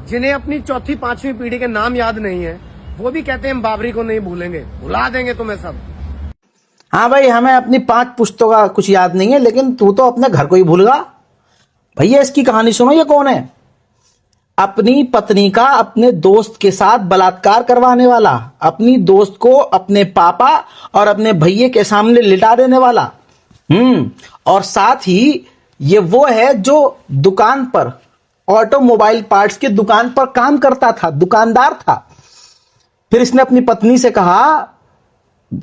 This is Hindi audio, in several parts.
जिन्हें अपनी चौथी पांचवी पीढ़ी के नाम याद नहीं है, वो भी कहते हैं हम बाबरी को नहीं भूलेंगे, भुला देंगे तुम्हें सब। हाँ भाई, हमें अपनी 5 पुश्तों का कुछ याद नहीं है, लेकिन तू तो अपने घर को ही भूल गया। भैया इसकी कहानी सुनो, ये कौन है? अपनी पत्नी का अपने दोस्त के साथ बलात्कार करवाने वाला, अपनी दोस्त को अपने पापा और अपने भैये के सामने लिटा देने वाला। और साथ ही ये वो है जो दुकान पर, ऑटोमोबाइल पार्ट्स की दुकान पर काम करता था, दुकानदार था। फिर इसने अपनी पत्नी से कहा,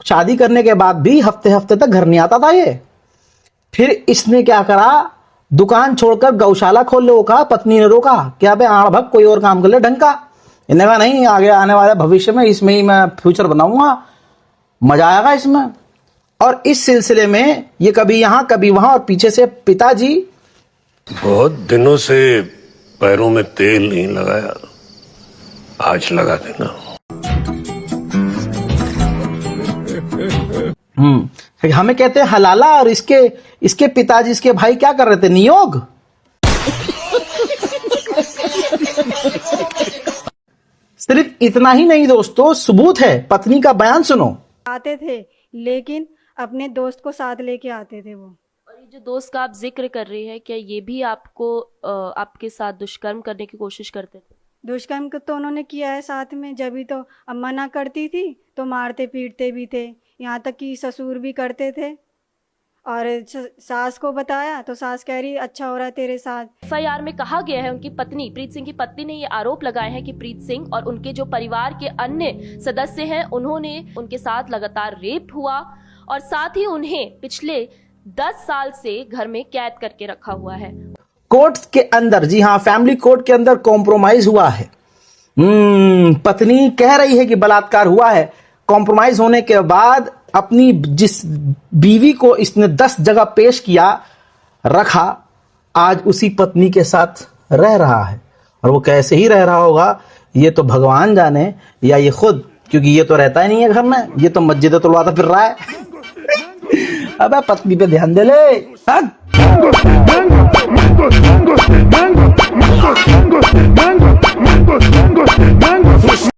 शादी करने के बाद भी हफ्ते हफ्ते तक घर नहीं आता था ये। फिर इसने क्या करा, दुकान छोड़कर गौशाला खोलने को कहा। पत्नी ने रोका, क्या बे आड़ भग कोई और काम कर ले ढंग का। इन्हें कहा नहीं, आगे आने वाले भविष्य में इसमें ही मैं फ्यूचर बनाऊंगा, मजा आएगा इसमें। और इस सिलसिले में ये कभी यहां कभी वहां, और पीछे से पिताजी, बहुत दिनों से पैरों में तेल नहीं लगाया, आज लगा देना। हमें कहते हैं हलाला, और इसके पिताजी, इसके भाई क्या कर रहे थे, नियोग। सिर्फ इतना ही नहीं दोस्तों, सबूत है, पत्नी का बयान सुनो। आते थे लेकिन अपने दोस्त को साथ लेके आते थे वो। और ये जो दोस्त का आप जिक्र कर रही है, क्या ये भी आपको आपके साथ दुष्कर्म करने की कोशिश करते थे? दुष्कर्म तो उन्होंने किया है साथ में, जब भी तो अब मना करती थी तो मारते पीटते भी थे, यहाँ तक कि ससुर भी करते थे। और सास को बताया तो सास कह रही अच्छा हो रहा है तेरे साथ। FIR में कहा गया है, उनकी पत्नी प्रीत सिंह की पत्नी ने ये आरोप लगाए हैं कि प्रीत सिंह और उनके जो परिवार के अन्य सदस्य हैं, उन्होंने उनके साथ लगातार रेप हुआ और साथ ही उन्हें पिछले 10 साल से घर में कैद करके रखा हुआ है। कोर्ट के अंदर, जी हाँ, फैमिली कोर्ट के अंदर कॉम्प्रोमाइज हुआ है। पत्नी कह रही है कि बलात्कार हुआ है। कॉम्प्रोमाइज होने के बाद अपनी जिस बीवी को इसने 10 जगह पेश किया, रखा, आज उसी पत्नी के साथ रह रहा है। और वो कैसे ही रह रहा होगा ये तो भगवान जाने, या ये खुद, क्योंकि ये तो रहता ही नहीं है घर में, ये तो मस्जिद तुलवाता फिर रहा है। अबे पत्नी पे ध्यान दे ले।